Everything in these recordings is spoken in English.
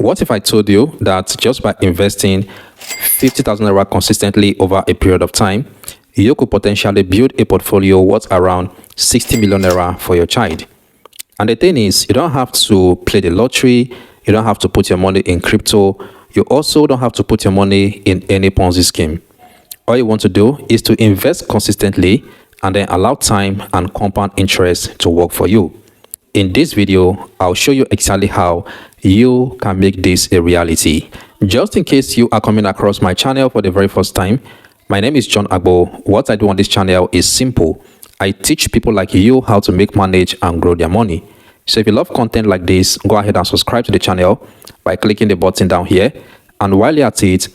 What if I told you that just by investing 50,000 naira consistently over a period of time, you could potentially build a portfolio worth around 60 million naira for your child? And the thing is, you don't have to play the lottery, you don't have to put your money in crypto, you also don't have to put your money in any Ponzi scheme. All you want to do is to invest consistently and then allow time and compound interest to work for you. In this video, I'll show you exactly how you can make this a reality. Just in case you are coming across my channel for the very first time, my name is John Agbo. What I do on this channel is simple. I teach people like you how to make, manage, and grow their money. So if you love content like this, go ahead and subscribe to the channel by clicking the button down here. And while you're at it,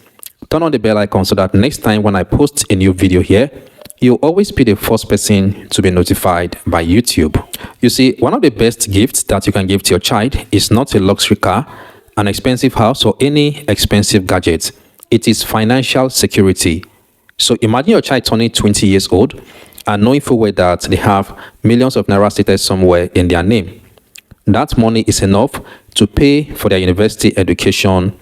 turn on the bell icon so that next time when I post a new video here, you'll always be the first person to be notified by YouTube. You see, one of the best gifts that you can give to your child is not a luxury car, an expensive house, or any expensive gadget. It is financial security. So imagine your child turning 20 years old and knowing full well that they have millions of naira stated somewhere in their name. That money is enough to pay for their university education,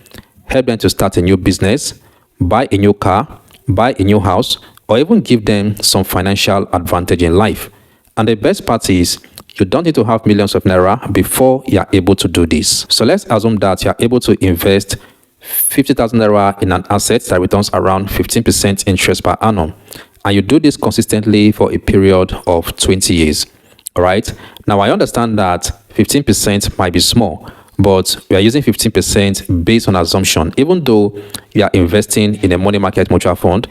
help them to start a new business, buy a new car, buy a new house, or even give them some financial advantage in life. And the best part is, you don't need to have millions of naira before you are able to do this. So let's assume that you are able to invest 50,000 naira in an asset that returns around 15% interest per annum. And you do this consistently for a period of 20 years. All right. Now, I understand that 15% might be small, but we are using 15% based on assumption. Even though you are investing in a money market mutual fund,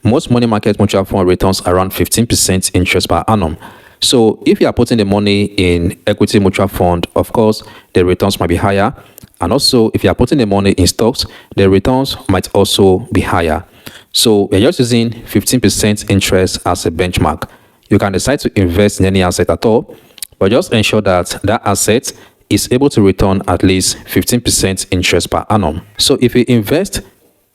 most money market mutual fund returns around 15% interest per annum. So if you are putting the money in equity mutual fund, of course, the returns might be higher. And also, if you are putting the money in stocks, the returns might also be higher. So we're just using 15% interest as a benchmark. You can decide to invest in any asset at all, but just ensure that that asset is able to return at least 15% interest per annum. So if you invest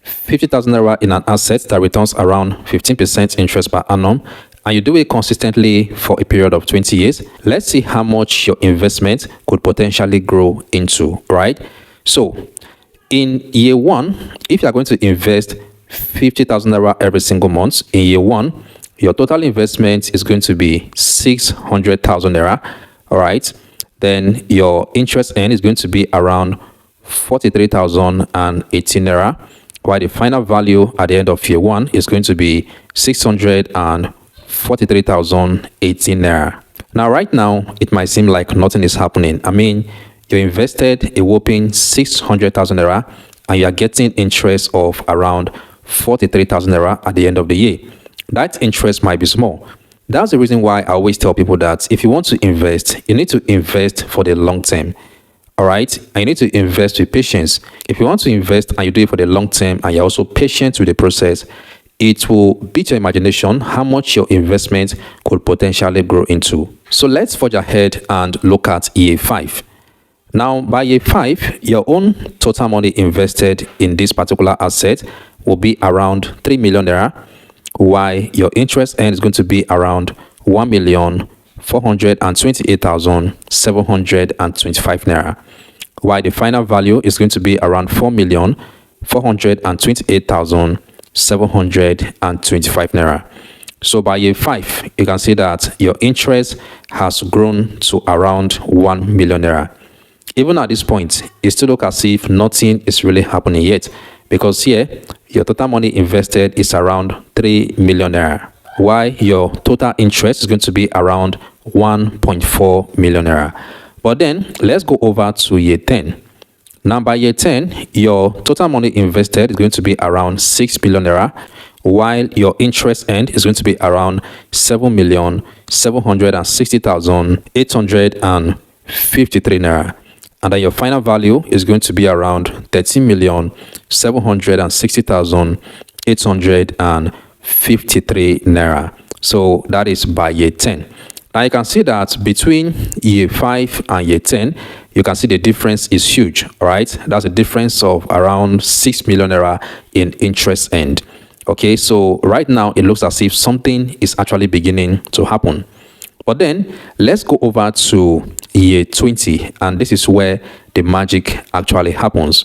50,000 naira in an asset that returns around 15% interest per annum, and you do it consistently for a period of 20 years, let's see how much your investment could potentially grow into, right? So in year one, if you are going to invest 50,000 naira every single month, in year one, your total investment is going to be 600,000 naira, all right? Then your interest earned is going to be around 43,018 naira, while the final value at the end of year one is going to be 643,018 naira. Now, right now, it might seem like nothing is happening. I mean, you invested a whopping 600,000 naira and you are getting interest of around 43,000 naira at the end of the year. That interest might be small. That's the reason why I always tell people that if you want to invest, you need to invest for the long term. All right, and you need to invest with patience. If you want to invest and you do it for the long term and you're also patient with the process, it will beat your imagination how much your investment could potentially grow into. So let's forge ahead and look at year 5. Now, by year 5, your own total money invested in this particular asset will be around 3 million naira, while your interest earned is going to be around 1,428,725 naira, while the final value is going to be around 4,428,725 naira. So by year 5, you can see that your interest has grown to around 1 million naira. Even at this point, it still looks as if nothing is really happening yet, because here your total money invested is around 3 million naira, while your total interest is going to be around 1.4 million naira. But then let's go over to year 10. Now by year 10, your total money invested is going to be around 6 million naira, while your interest earned is going to be around 7,760,853 naira. And then your final value is going to be around 13,760,853 naira. So that is by year 10. Now you can see that between year 5 and year 10, you can see the difference is huge, all right? That's a difference of around 6 million naira in interest earned. Okay, so right now it looks as if something is actually beginning to happen. But then let's go over to year 20, and this is where the magic actually happens.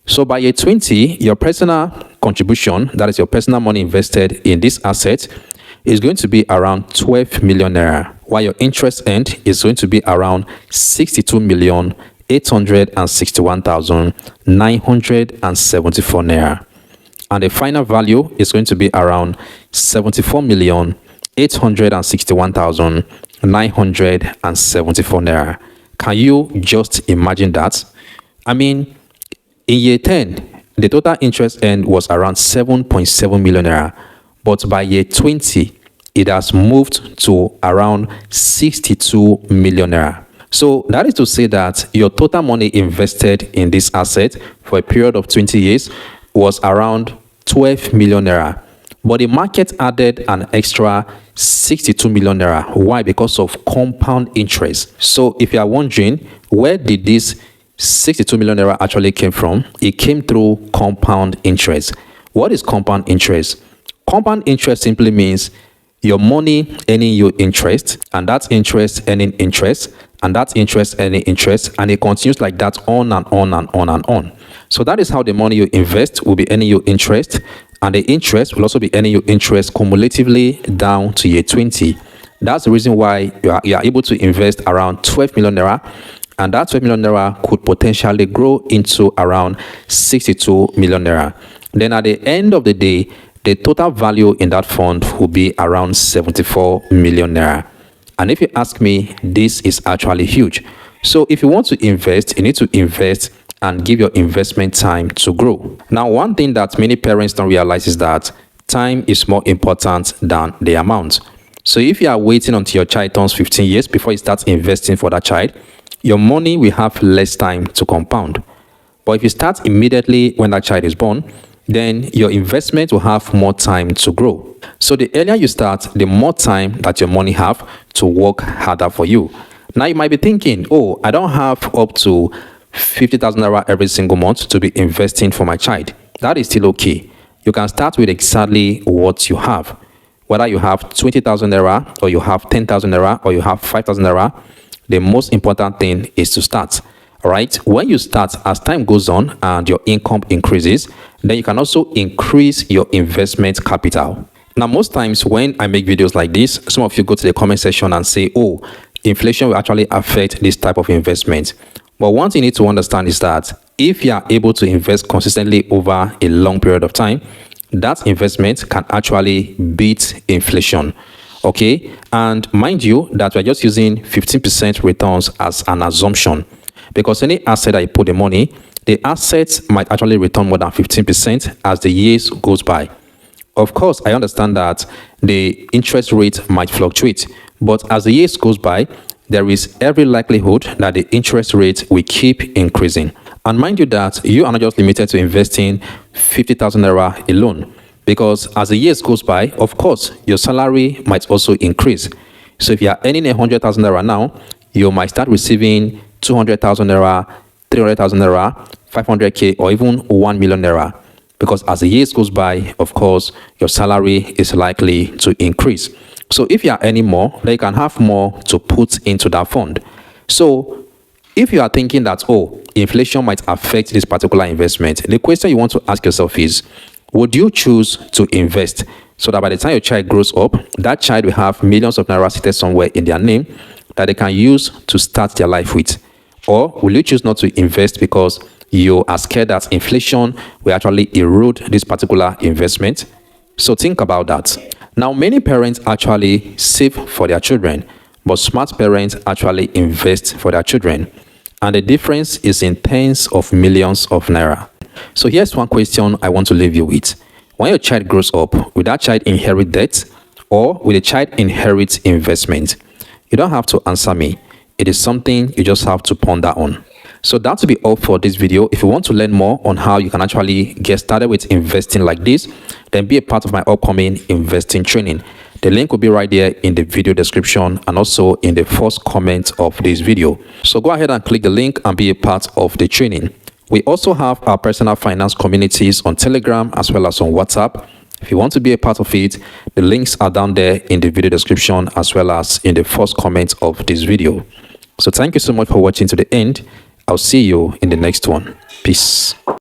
So by year 20, your personal contribution, that is your personal money invested in this asset, is going to be around 12 million naira, while your interest earned is going to be around 62,861,974 naira. And the final value is going to be around 74,861,974 naira. Can you just imagine that? I mean, in year 10, the total interest earned was around 7.7 million naira, but by year 20, it has moved to around 62 million naira. So that is to say that your total money invested in this asset for a period of 20 years was around 12 million naira. But the market added an extra 62 million naira. Why? Because of compound interest. So if you are wondering, where did this 62 million naira actually came from? It came through compound interest. What is compound interest? Compound interest simply means your money earning you interest, and that interest earning interest, and that interest earning interest, and it continues like that on and on and on and on. So that is how the money you invest will be earning you interest, and the interest will also be earning you interest cumulatively down to year 20. That's the reason why you are able to invest around 12 million naira, and that 12 million naira could potentially grow into around 62 million naira. Then at the end of the day, the total value in that fund will be around 74 million naira. And if you ask me, this is actually huge. So if you want to invest, you need to invest and give your investment time to grow. Now, one thing that many parents don't realize is that time is more important than the amount. So if you are waiting until your child turns 15 years before you start investing for that child, your money will have less time to compound. But if you start immediately when that child is born, then your investment will have more time to grow. So the earlier you start, the more time that your money have to work harder for you. Now you might be thinking, oh, I don't have up to 50,000 naira every single month to be investing for my child. That is still okay. You can start with exactly what you have. Whether you have 20,000 naira, or you have 10,000 naira, or you have 5,000 naira, the most important thing is to start. All right. When you start, as time goes on and your income increases, then you can also increase your investment capital. Now, most times when I make videos like this, some of you go to the comment section and say, oh, inflation will actually affect this type of investment. But one thing you need to understand is that if you are able to invest consistently over a long period of time, that investment can actually beat inflation. Okay. And mind you that we're just using 15% returns as an assumption, because any asset that you put the money, the assets might actually return more than 15% as the years goes by. Of course, I understand that the interest rate might fluctuate, but as the years goes by, there is every likelihood that the interest rate will keep increasing. And mind you that you are not just limited to investing 50,000 naira alone, because as the years goes by, of course, your salary might also increase. So if you are earning 100,000 naira now, you might start receiving 200,000 naira, 300,000 naira, 500k, or even 1 million naira. Because as the years goes by, of course, your salary is likely to increase. So if you are earning more, then you can have more to put into that fund. So if you are thinking that, oh, inflation might affect this particular investment, the question you want to ask yourself is, would you choose to invest so that by the time your child grows up, that child will have millions of naira seated somewhere in their name that they can use to start their life with? Or will you choose not to invest because you are scared that inflation will actually erode this particular investment? So think about that. Now, many parents actually save for their children, but smart parents actually invest for their children. And the difference is in tens of millions of naira. So here's one question I want to leave you with. When your child grows up, will that child inherit debt, or will the child inherit investment? You don't have to answer me. It is something you just have to ponder on. So that will be all for this video. If you want to learn more on how you can actually get started with investing like this, then be a part of my upcoming investing training. The link will be right there in the video description and also in the first comment of this video. So go ahead and click the link and be a part of the training. We also have our personal finance communities on Telegram as well as on WhatsApp. If you want to be a part of it, the links are down there in the video description as well as in the first comment of this video. So thank you so much for watching to the end. I'll see you in the next one. Peace.